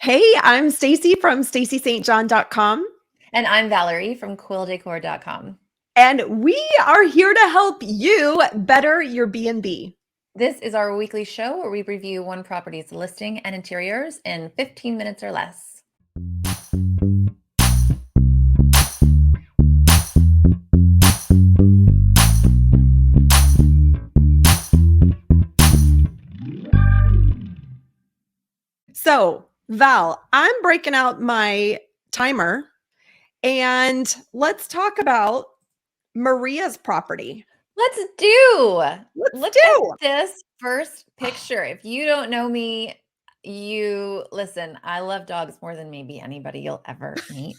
Hey, I'm Stacey from StaceySt.John.com, And I'm Valerie from quilldecor.com. and we are here to help you better your B&B. This is our weekly show where we review one property's listing and interiors in 15 minutes or less. So, Val, I'm breaking out my timer and let's talk about Maria's property. Let's do. Let's Look at do. this first picture. If you don't know me, you listen, I love dogs more than maybe anybody you'll ever meet.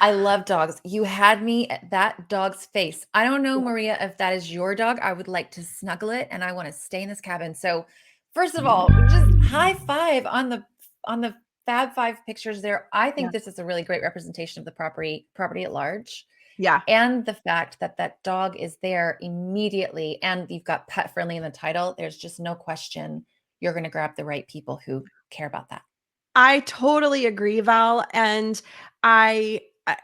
I love dogs. You had me at that dog's face. I don't know, Maria, if that is your dog. I would like to snuggle it and I want to stay in this cabin. So, first of all, just high five on the Fab Five pictures there. I Yeah. think this is a really great representation of the property at large. Yeah. And the fact that that dog is there immediately and you've got pet friendly in the title, there's just no question you're going to grab the right people who care about that. I totally agree, Val. And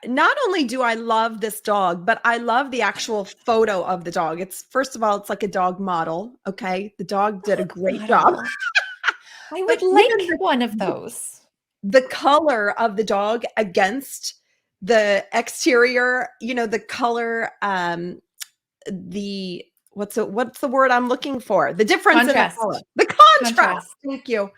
not only do I love this dog, but I love the actual photo of the dog. It's first of all, it's like a dog model. Okay. The dog did a great job. Model. I But would even like one of those. the color of the dog against the exterior, the color, the what's the word I'm looking for? The difference in the color. Contrast. The contrast. Contrast. Thank you.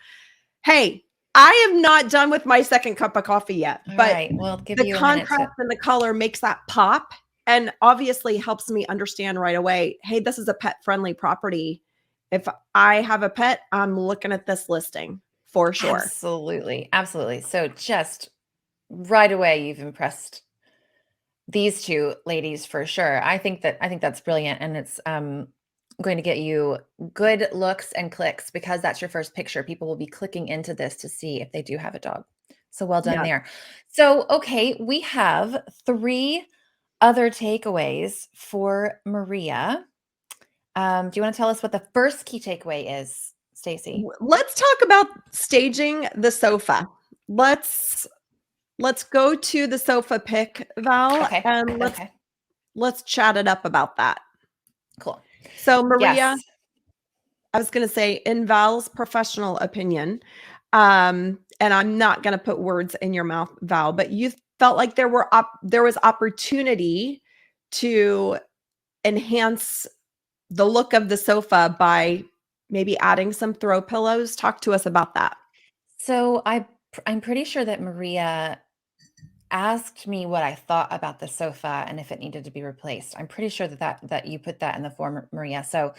Hey, I am not done with my second cup of coffee yet, All but right. We'll give the you a minute contrast to. and the color makes that pop and obviously helps me understand right away, hey, this is a pet-friendly property. If I have a pet, I'm looking at this listing for sure. Absolutely. Absolutely. So just right away, you've impressed these two ladies for sure. I think that's brilliant. And it's going to get you good looks and clicks because that's your first picture. People will be clicking into this to see if they do have a dog. So well done Yeah. there. So, okay, we have three other takeaways for Maria. Do you want to tell us what the first key takeaway is, Stacey? Let's talk about staging the sofa. Let's go to the sofa pick, Val, Okay. and Okay. let's chat it up about that. Cool. So, Maria, Yes. I was going to say, in Val's professional opinion, and I'm not going to put words in your mouth, Val, but you felt like there was opportunity to enhance the look of the sofa by maybe adding some throw pillows. Talk to us about that. So I'm pretty sure that Maria asked me what I thought about the sofa and if it needed to be replaced. I'm pretty sure that you put that in the form, Maria. So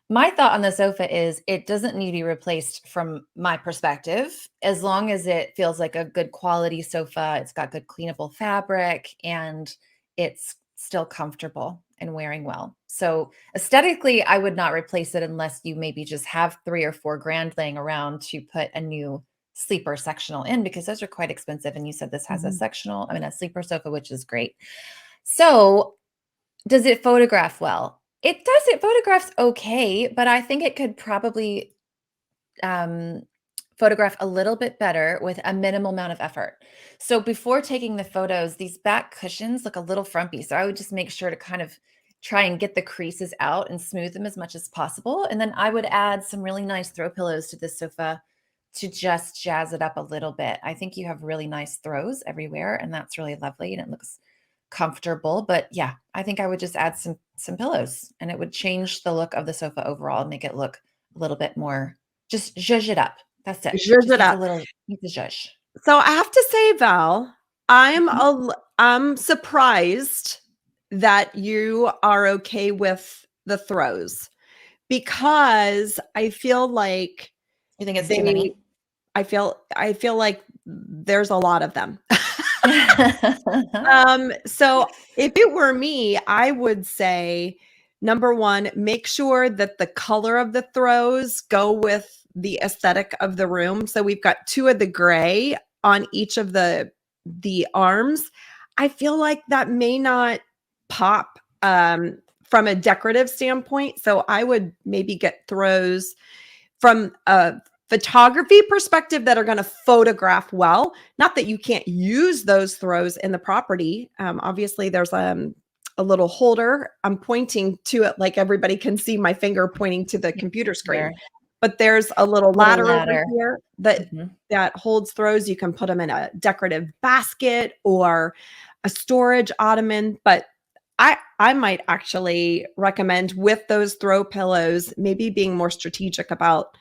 my thought on the sofa is it doesn't need to be replaced from my perspective, as long as it feels like a good quality sofa. It's got good cleanable fabric and it's still comfortable and wearing well. So aesthetically, I would not replace it unless you maybe just have 3 or 4 grand laying around to put a new sleeper sectional in because those are quite expensive. And you said this has Mhm. a sleeper sofa, which is great. So does it photograph well? It does. It photographs okay, but I think it could probably um, photograph a little bit better with a minimal amount of effort. So before taking the photos, these back cushions look a little frumpy. So I would just make sure to kind of try and get the creases out and smooth them as much as possible. And then I would add some really nice throw pillows to this sofa to just jazz it up a little bit. I think you have really nice throws everywhere, and that's really lovely and it looks comfortable. But yeah, I think I would just add some pillows and it would change the look of the sofa overall and make it look a little bit more just zhuzh it up. That's it. Zhuzh Just it needs a up. little needs a zhuzh. So I have to say, Val, Mhm. I'm surprised that you are okay with the throws because I feel like You think it's too they many? I feel like there's a lot of them. So if it were me, I would say, number one, make sure that the color of the throws go with the aesthetic of the room. So we've got two of the gray on each of the arms. I feel like that may not pop from a decorative standpoint. So I would maybe get throws from photography perspective that are going to photograph well. Not that you can't use those throws in the property. Obviously, there's a little holder. I'm pointing to it like everybody can see my finger pointing to the computer screen. There. But there's a little ladder over here that Mhm. that holds throws. You can put them in a decorative basket or a storage ottoman. But I might actually recommend with those throw pillows, maybe being more strategic about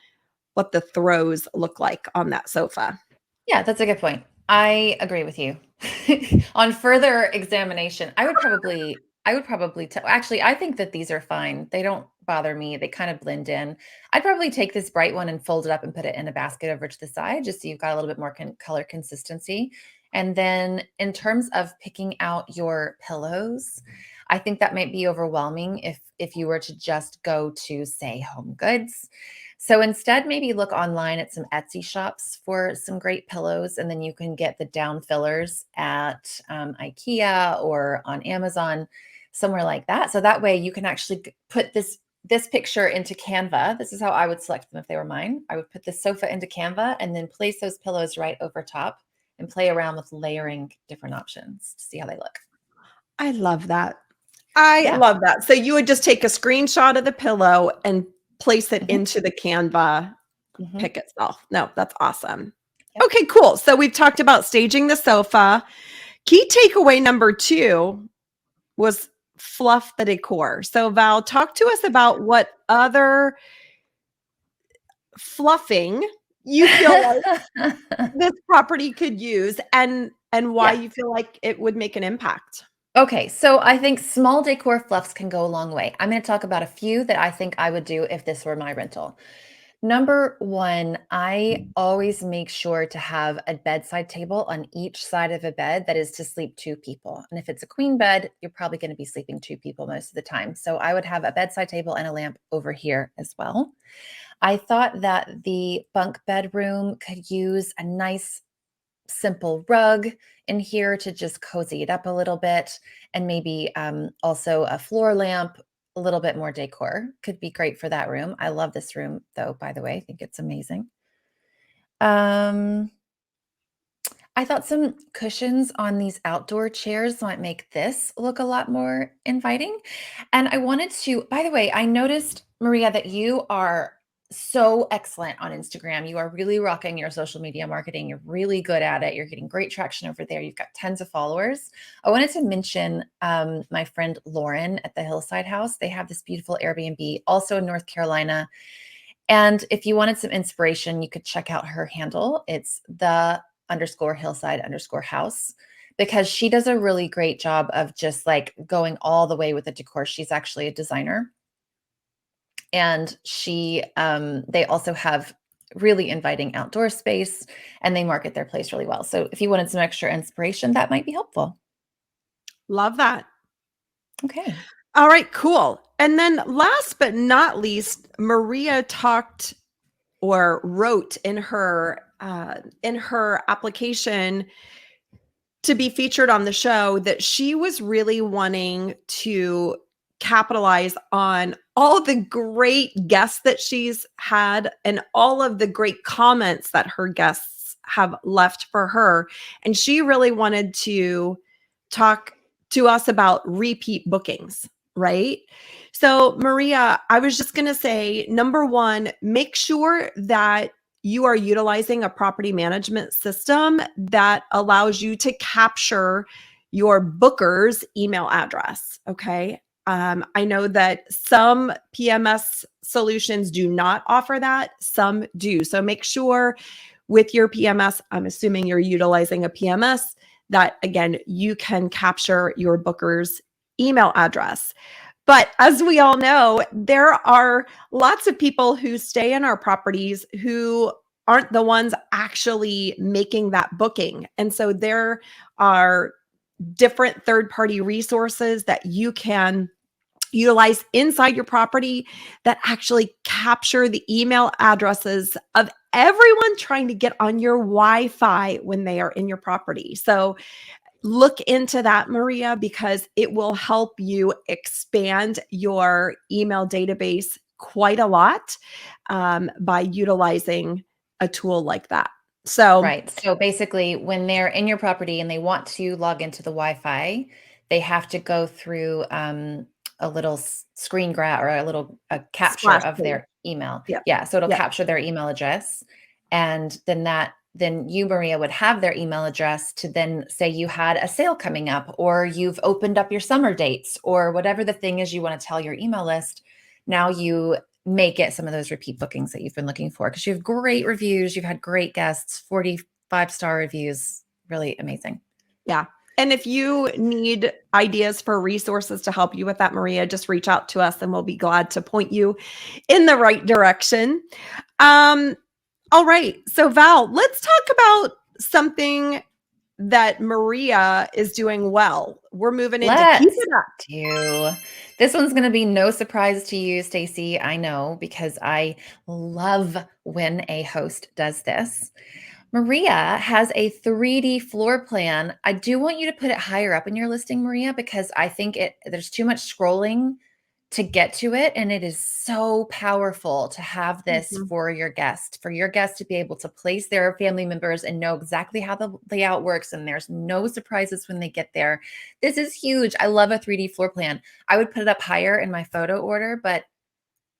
what the throws look like on that sofa. Yeah, that's a good point. I agree with you. On further examination, I would probably actually, I think that these are fine. They don't bother me. They kind of blend in. I'd probably take this bright one and fold it up and put it in a basket over to the side, just so you've got a little bit more color consistency. And then in terms of picking out your pillows, I think that might be overwhelming if you were to just go to, say, Home Goods. So instead, maybe look online at some Etsy shops for some great pillows, and then you can get the down fillers at IKEA or on Amazon, somewhere like that. So that way, you can actually put this picture into Canva. This is how I would select them if they were mine. I would put the sofa into Canva and then place those pillows right over top and play around with layering different options to see how they look. I love that. I Yeah. love that. So you would just take a screenshot of the pillow and place it Mhm. into the Canva Mhm. pick itself. No, that's awesome. Yep. Okay, cool. So we've talked about staging the sofa. Key takeaway number 2 was fluff the decor. So Val, talk to us about what other fluffing you feel like this property could use and why Yeah. you feel like it would make an impact. Okay, so I think small decor fluffs can go a long way. I'm going to talk about a few that I think I would do if this were my rental. Number one, I always make sure to have a bedside table on each side of a bed that is to sleep two people. And if it's a queen bed, you're probably going to be sleeping two people most of the time. So I would have a bedside table and a lamp over here as well. I thought that the bunk bedroom could use a nice simple rug in here to just cozy it up a little bit, and maybe also a floor lamp. A little bit more decor could be great for that room. I love this room, though, by the way. I think it's amazing. um I thought some cushions on these outdoor chairs might make this look a lot more inviting. And I wanted to, by the way, I noticed, Maria, that you are so excellent on Instagram. You are really rocking your social media marketing. You're really good at it. You're getting great traction over there. You've got tons of followers. I wanted to mention my friend Lauren at the Hillside House. They have this beautiful Airbnb also in North Carolina. And if you wanted some inspiration, you could check out her handle. It's the_hillside_house, because she does a really great job of just like going all the way with the decor. She's actually a designer. And they also have really inviting outdoor space, and they market their place really well. So if you wanted some extra inspiration, that might be helpful. Love that. Okay. All right, cool. And then last but not least, Maria talked or wrote in her application to be featured on the show that she was really wanting to capitalize on all the great guests that she's had and all of the great comments that her guests have left for her. And she really wanted to talk to us about repeat bookings, right? So, Maria, I was just going to say number one, make sure that you are utilizing a property management system that allows you to capture your booker's email address. Okay. I know that some PMS solutions do not offer that, some do. So make sure with your PMS, I'm assuming you're utilizing a PMS, that again, you can capture your booker's email address. But as we all know, there are lots of people who stay in our properties who aren't the ones actually making that booking. And so there are different third-party resources that you can utilize inside your property that actually capture the email addresses of everyone trying to get on your Wi-Fi when they are in your property. So look into that, Maria, because it will help you expand your email database quite a lot by utilizing a tool like that. So Right. So basically, when they're in your property and they want to log into the Wi-Fi, they have to go through a little screen grab or a capture splash of page. their email. Yep. Yeah. So it'll Yep. capture their email address. And then you, Maria, would have their email address to then say you had a sale coming up, or you've opened up your summer dates, or whatever the thing is you want to tell your email list. Now you may get some of those repeat bookings that you've been looking for because you have great reviews. You've had great guests, 45-star reviews. Really amazing. Yeah. And if you need ideas for resources to help you with that, Maria, just reach out to us and we'll be glad to point you in the right direction. All right. So, Val, let's talk about something that Maria is doing well. We're moving into Keep Let's It Up. do. This one's going to be no surprise to you, Stacey. I know, because I love when a host does this. Maria has a 3D floor plan. I do want you to put it higher up in your listing, Maria, because I think there's too much scrolling to get to it. And it is so powerful to have this Mhm. for your guest to be able to place their family members and know exactly how the layout works. And there's no surprises when they get there. This is huge. I love a 3D floor plan. I would put it up higher in my photo order, but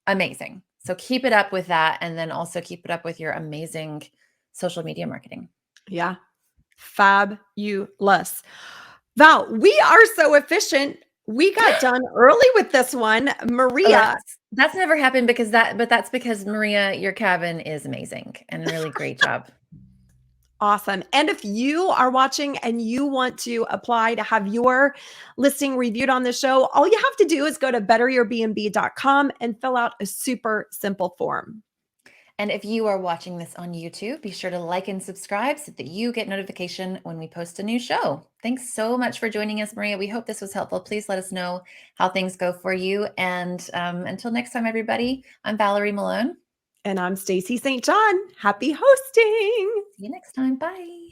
amazing. So keep it up with that. And then also keep it up with your amazing social media marketing. Yeah. Fabulous. Val, we are so efficient. We got done early with this one. Oh, Maria, that's never happened but that's because Maria, your cabin is amazing and really great job. awesome. And if you are watching and you want to apply to have your listing reviewed on the show, all you have to do is go to betteryourbnb.com and fill out a super simple form. And if you are watching this on YouTube, be sure to like and subscribe so that you get notification when we post a new show. Thanks so much for joining us, Maria. We hope this was helpful. Please let us know how things go for you. And until next time, everybody, I'm Valerie Malone. And I'm Stacey St. John. Happy hosting. See you next time. Bye.